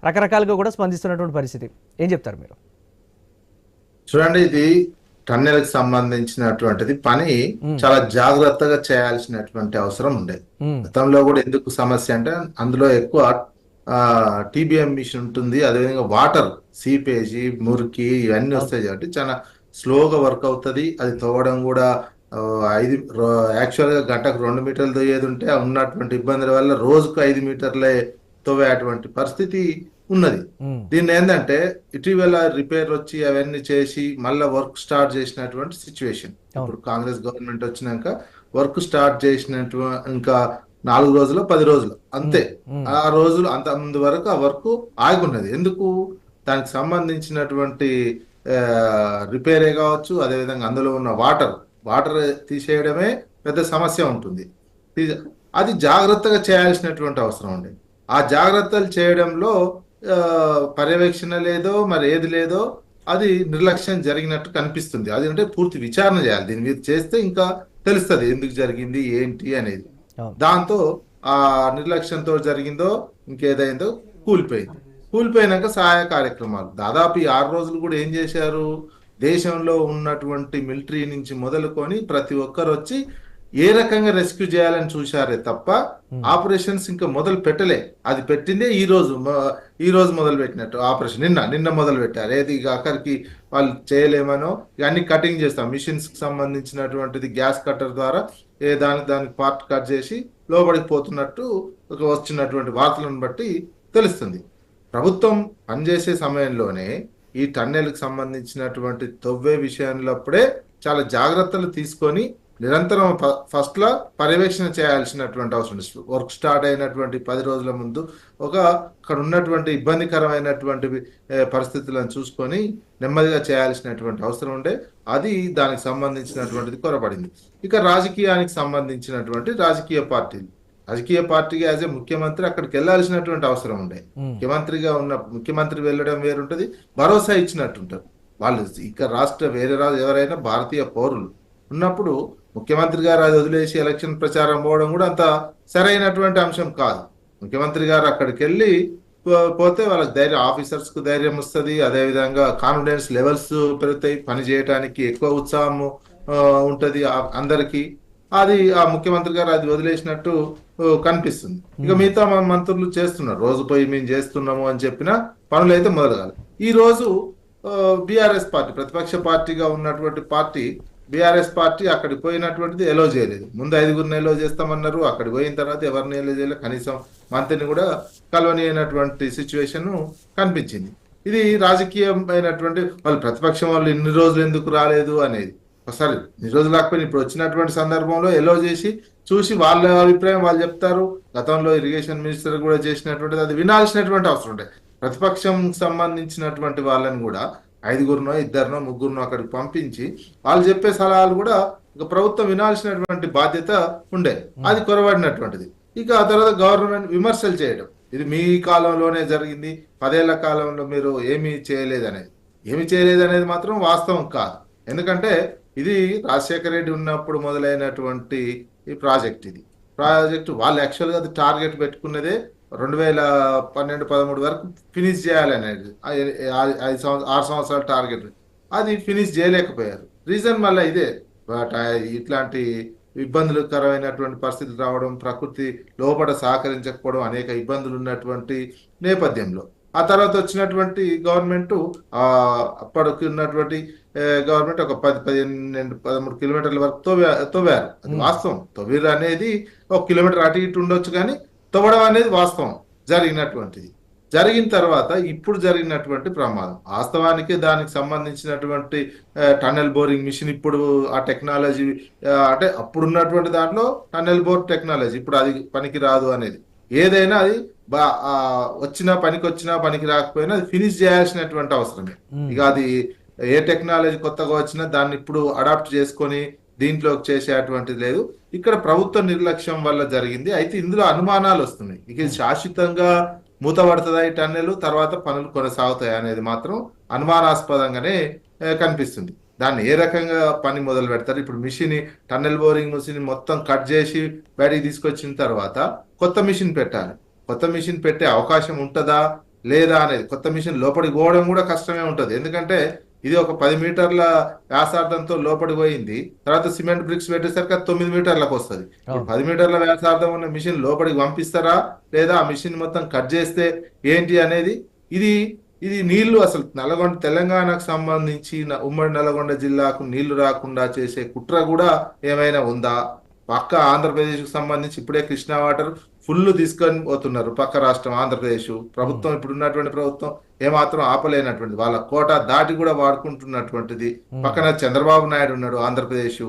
రకరకాలుగా కూడా స్పందిస్తున్నటువంటి పరిస్థితి. ఏం చెప్తారు మీరు? చూడండి, ఇది టన్నెల్కి సంబంధించినటువంటిది పని ఉమ్, చాలా జాగ్రత్తగా చేయాల్సినటువంటి అవసరం ఉండేది. ఉమ్, గతంలో కూడా ఎందుకు సమస్య అంటే అందులో ఎక్కువ టీబీఎం మిషన్ ఉంటుంది. అదేవిధంగా వాటర్ సీపేజీ, మురికి ఇవన్నీ అవును. వస్తాయి కాబట్టి చాలా స్లోగా వర్క్ అవుతుంది. అది తవ్వడం కూడా ఆ, ఐదు యాక్చువల్గా గంటకు 2 మీటర్లు తవ్వేది ఉంటే ఉన్నటువంటి ఇబ్బందుల వల్ల రోజుకు 5 మీటర్లే తవ్వేటువంటి పరిస్థితి ఉన్నది. ఉమ్, దీన్ని ఏంటంటే ఇటీవల రిపేర్ వచ్చి అవన్నీ చేసి మళ్ళీ వర్క్ స్టార్ట్ చేసినటువంటి సిచ్యువేషన్. అవును. ఇప్పుడు కాంగ్రెస్ గవర్నమెంట్ వచ్చినాక వర్క్ స్టార్ట్ చేసినట్టు ఇంకా 4 రోజులు 10 రోజులు ఉమ్, అంతే. ఉమ్, ఆ రోజులు అంత ముందు వరకు ఆ వర్క్ ఆగి ఉన్నది. ఎందుకు? దానికి సంబంధించినటువంటి రిపేరే కావచ్చు, అదేవిధంగా అందులో ఉన్న వాటర్ తీసేయడమే పెద్ద సమస్య ఉంటుంది. తీ- అది జాగ్రత్తగా చేయాల్సినటువంటి అవసరం ఉంది. ఆ జాగ్రత్తలు చేయడంలో ఆ, పర్యవేక్షణ లేదో మరి ఏది లేదో అది నిర్లక్ష్యం జరిగినట్టు కనిపిస్తుంది. అది అంటే పూర్తి విచారణ చేయాలి. దీని మీద చేస్తే ఇంకా తెలుస్తుంది ఎందుకు జరిగింది ఏంటి అనేది. అవును. దాంతో ఆ నిర్లక్ష్యంతో జరిగిందో ఇంకేదైందో కూలిపోయింది. కూలిపోయినాక సహాయ కార్యక్రమాలు దాదాపు ఈ 6 రోజులు కూడా ఏం చేశారు? దేశంలో ఉన్నటువంటి మిలిటరీ నుంచి మొదలుకొని ప్రతి ఒక్కరు వచ్చి ఏ రకంగా రెస్క్యూ చేయాలని చూశారే తప్ప ఉమ్, ఆపరేషన్స్ ఇంకా మొదలు పెట్టలే. అది పెట్టిందే ఈ రోజు మొదలు పెట్టినట్టు ఆపరేషన్ నిన్న మొదలు పెట్టారు. ఏది ఇక అక్కడికి వాళ్ళు చేయలేమనో ఇవన్నీ కటింగ్ చేస్తాం. మిషన్స్ కి సంబంధించినటువంటిది గ్యాస్ కట్టర్ ద్వారా దానికి పార్ట్ కట్ చేసి లోపలికి పోతున్నట్టు ఒక వచ్చినటువంటి వార్తలను బట్టి తెలుస్తుంది. ప్రభుత్వం పనిచేసే సమయంలోనే ఈ టన్నెల్కి సంబంధించినటువంటి తవ్వే విషయంలోప్పుడే చాలా జాగ్రత్తలు తీసుకొని నిరంతరం ఫస్ట్ లా పర్యవేక్షణ చేయాల్సినటువంటి అవసరం ఉంది. వర్క్ స్టార్ట్ అయినటువంటి 10 రోజుల ముందు అక్కడ ఉన్నటువంటి ఇబ్బందికరమైనటువంటి పరిస్థితులను చూసుకొని నెమ్మదిగా చేయాల్సినటువంటి అవసరం ఉండే. అది దానికి సంబంధించినటువంటిది కొరపడింది. ఇక రాజకీయానికి సంబంధించినటువంటి రాజకీయ పార్టీగా యాజ్ ఏ ముఖ్యమంత్రి అక్కడికి వెళ్ళాల్సినటువంటి అవసరం ఉండే. ఉమ్, ముఖ్యమంత్రి వెళ్ళడం వేరుంటది, భరోసా ఇచ్చినట్టుంటారు వాళ్ళు. ఇక వేరే ఎవరైనా భారతీయ పౌరులు ఉన్నప్పుడు ముఖ్యమంత్రి గారు అది వదిలేసి ఎలక్షన్ ప్రచారం పోవడం కూడా అంత సరైనటువంటి అంశం కాదు. ముఖ్యమంత్రి గారు అక్కడికి వెళ్ళి పోతే వాళ్ళకి ధైర్యం, ఆఫీసర్స్ కు ధైర్యం వస్తుంది. అదేవిధంగా కాన్ఫిడెన్స్ లెవెల్స్ పెరుగుతాయి, పని చేయడానికి ఎక్కువ ఉత్సాహము ఉంటది అందరికీ. అది ఆ ముఖ్యమంత్రి గారు అది వదిలేసినట్టు కనిపిస్తుంది. ఇక ఉమ్, మిగతా మంత్రులు చేస్తున్నారు, రోజు పోయి మేము చేస్తున్నాము అని చెప్పిన పనులు అయితే మొదలగాలి. ఈ రోజు బీఆర్ఎస్ పార్టీ ప్రతిపక్ష పార్టీగా ఉన్నటువంటి పార్టీ బీఆర్ఎస్ పార్టీ అక్కడికి పోయినటువంటిది ఎలో చేయలేదు. ముందు 5గురిని ఎలో చేస్తామన్నారు, అక్కడికి పోయిన తర్వాత ఎవరిని ఎలో చేయలేదు, కనీసం మంత్రిని కూడా కలవనీయనటువంటి సిచ్యువేషన్ కనిపించింది. ఇది రాజకీయమైనటువంటి వాళ్ళు ప్రతిపక్షం వాళ్ళు ఇన్ని రోజులు ఎందుకు రాలేదు అనేది. ఒకసారి ఇన్ని రోజులు రాకపోయినా ఇప్పుడు వచ్చినటువంటి సందర్భంలో ఎలో చేసి చూసి వాళ్ళ అభిప్రాయం వాళ్ళు చెప్తారు. గతంలో ఇరిగేషన్ మినిస్టర్ కూడా చేసినటువంటిది అది వినాల్సినటువంటి అవసరం ఉండే. ప్రతిపక్షం సంబంధించినటువంటి వాళ్ళని కూడా 5గురినో 2నో 3నో అక్కడికి పంపించి వాళ్ళు చెప్పే సలహాలు కూడా ఇక ప్రభుత్వం వినాల్సినటువంటి బాధ్యత ఉండే. అది కొరబడినటువంటిది. ఇక ఆ తర్వాత గవర్నమెంట్ విమర్శలు చేయడం, ఇది మీ కాలంలోనే జరిగింది, 10 ఏళ్ల కాలంలో మీరు ఏమీ చేయలేదనేది మాత్రం వాస్తవం కాదు. ఎందుకంటే ఇది రాజశేఖర రెడ్డి ఉన్నప్పుడు మొదలైనటువంటి ఈ ప్రాజెక్ట్ వాళ్ళు యాక్చువల్గా అది టార్గెట్ పెట్టుకున్నదే 2012-13 వరకు ఫినిష్ చేయాలనేది. 6 సంవత్సరాల టార్గెట్ అది ఫినిష్ చేయలేకపోయారు. రీజన్ మళ్ళీ ఇదే, ఇట్లాంటి ఇబ్బందులకరమైనటువంటి పరిస్థితులు రావడం, ప్రకృతి లోపల సహకరించకపోవడం, అనేక ఇబ్బందులు ఉన్నటువంటి నేపథ్యంలో ఆ తర్వాత వచ్చినటువంటి గవర్నమెంట్ అప్పటికి ఉన్నటువంటి గవర్నమెంట్ ఒక 10-13 కిలోమీటర్ల వరకు తవ్వారు. అది వాస్తవం. తవ్వీరు అనేది 1 కిలోమీటర్ అటు ఇటు ఉండొచ్చు, కానీ తవ్వడం అనేది వాస్తవం జరిగినటువంటిది. జరిగిన తర్వాత ఇప్పుడు జరిగినటువంటి ప్రమాదం వాస్తవానికి దానికి సంబంధించినటువంటి టన్నెల్ బోరింగ్ మిషన్, ఇప్పుడు ఆ టెక్నాలజీ అంటే అప్పుడు ఉన్నటువంటి దాంట్లో టన్నెల్ బోర్ టెక్నాలజీ ఇప్పుడు అది పనికి రాదు అనేది. ఏదైనా అది పనికి రాకపోయినా అది ఫినిష్ చేయాల్సినటువంటి అవసరమే. ఇక అది ఏ టెక్నాలజీ కొత్తగా వచ్చినా దాన్ని ఇప్పుడు అడాప్ట్ చేసుకొని దీంట్లోకి చేసేటువంటిది లేదు. ఇక్కడ ప్రభుత్వ నిర్లక్ష్యం వల్ల జరిగింది. అయితే ఇందులో అనుమానాలు వస్తున్నాయి. ఇక ఇది శాశ్వతంగా మూతపడుతుందా ఈ టన్నెల్, తర్వాత పనులు కొనసాగుతాయి అనేది మాత్రం అనుమానాస్పదంగానే కనిపిస్తుంది. దాన్ని ఏ రకంగా పని మొదలు పెడతారు? ఇప్పుడు టన్నెల్ బోరింగ్ మిషన్ మొత్తం కట్ చేసి బయటికి తీసుకొచ్చిన తర్వాత కొత్త మిషన్ పెట్టాలి. కొత్త మిషన్ పెట్టే అవకాశం ఉంటుందా? లేదా అనేది, కొత్త మిషన్ లోపలికి పోవడం కూడా కష్టమే ఉంటుంది. ఎందుకంటే ఇది ఒక 10 మీటర్ల వ్యాసార్థంతో లోపలికి పోయింది, తర్వాత సిమెంట్ బ్రిక్స్ పెట్టేసరికి అది 9 మీటర్లకు వస్తుంది. ఇప్పుడు 10 మీటర్ల వ్యాసార్థం ఉన్న మిషన్ లోపలికి పంపిస్తారా, లేదా ఆ మిషన్ మొత్తం కట్ చేస్తే ఏంటి అనేది, ఇది ఇది నీళ్లు అసలు నల్గొండ తెలంగాణకు సంబంధించి ఉమ్మడి నల్గొండ జిల్లాకు నీళ్లు రాకుండా చేసే కుట్ర కూడా ఏమైనా ఉందా? పక్క ఆంధ్రప్రదేశ్కు సంబంధించి ఇప్పుడే కృష్ణా వాటర్ ఫుల్ తీసుకొని పోతున్నారు. పక్క రాష్ట్రం ఆంధ్రప్రదేశ్ ప్రభుత్వం, ఇప్పుడు ఉన్నటువంటి ప్రభుత్వం ఏమాత్రం ఆపలేనటువంటి, వాళ్ళ కోట దాటి కూడా వాడుకుంటున్నటువంటిది. పక్కన చంద్రబాబు నాయుడు ఉన్నాడు ఆంధ్రప్రదేశ్.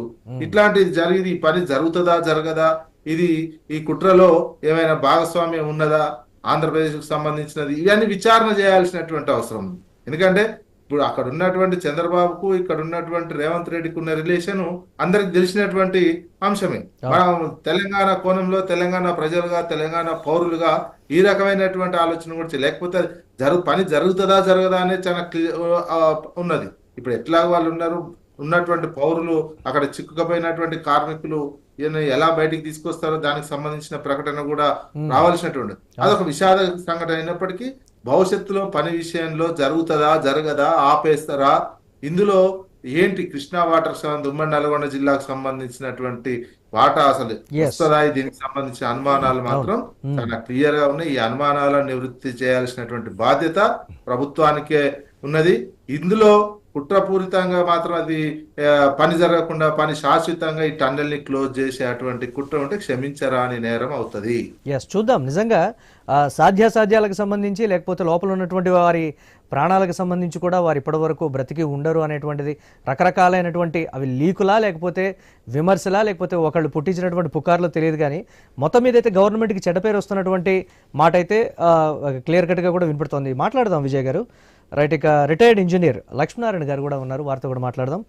ఇట్లాంటిది జరిగింది, ఈ పని జరుగుతుందా జరగదా, ఇది ఈ కుట్రలో ఏమైనా భాగస్వామ్యం ఉన్నదా ఆంధ్రప్రదేశ్కు సంబంధించినది, ఇవన్నీ విచారణ చేయాల్సినటువంటి అవసరం ఉంది. ఎందుకంటే ఇప్పుడు అక్కడ ఉన్నటువంటి చంద్రబాబుకు ఇక్కడ ఉన్నటువంటి రేవంత్ రెడ్డికి ఉన్న రిలేషన్ అందరికి తెలిసినటువంటి అంశమే. మనం తెలంగాణ కోణంలో తెలంగాణ ప్రజలుగా తెలంగాణ పౌరులుగా ఈ రకమైనటువంటి ఆలోచన కూడా లేకపోతే పని జరుగుతుందా జరగదా అనేది చాలా ఉన్నది. ఇప్పుడు ఎట్లా వాళ్ళు ఉన్నారు, ఉన్నటువంటి పౌరులు, అక్కడ చిక్కుకపోయినటువంటి కార్మికులు ఎలా బయటికి తీసుకొస్తారో దానికి సంబంధించిన ప్రకటన కూడా రావాల్సినటువంటి, అదొక విషాద సంఘటన అయినప్పటికీ భవిష్యత్తులో పని విషయంలో జరుగుతుందా జరగదా, ఆపేస్తారా, ఇందులో ఏంటి కృష్ణా వాటర్ ఉమ్మడి నల్గొండ జిల్లాకు సంబంధించినటువంటి వాటా అసలు వస్తుందా, దీనికి సంబంధించిన అనుమానాలు మాత్రం చాలా క్లియర్ గా ఉన్నాయి. ఈ అనుమానాలను నివృత్తి చేయాల్సినటువంటి బాధ్యత ప్రభుత్వానికే ఉన్నది. ఇందులో కుట్రపూరితంగా మాత్రం అది పని జరగకుండా పని శాశ్వతంగా ఈ టన్నెల్ ని క్లోజ్ చేసే అటువంటి కుట్ర ఉంటే క్షమించరా అని నేరం అవుతుంది. చూద్దాం నిజంగా సాధ్యాసాధ్యాలకు సంబంధించి, లేకపోతే లోపల ఉన్నటువంటి వారి ప్రాణాలకు సంబంధించి కూడా వారు ఇప్పటి వరకు బ్రతికి ఉండరు అనేటువంటిది రకరకాలైనటువంటి, అవి లీకులా లేకపోతే విమర్శలా లేకపోతే ఒకళ్ళు పుట్టించినటువంటి పుకార్లో తెలియదు. కానీ మొత్తం మీద అయితే గవర్నమెంట్కి చెడ్డ పేరు వస్తున్నటువంటి మాట అయితే క్లియర్ కట్గా కూడా వినపడుతోంది. మాట్లాడదాం విజయ్ గారు. రైట్, ఇక రిటైర్డ్ ఇంజనీర్ లక్ష్మీనారాయణ గారు కూడా ఉన్నారు, వారితో కూడా మాట్లాడదాం.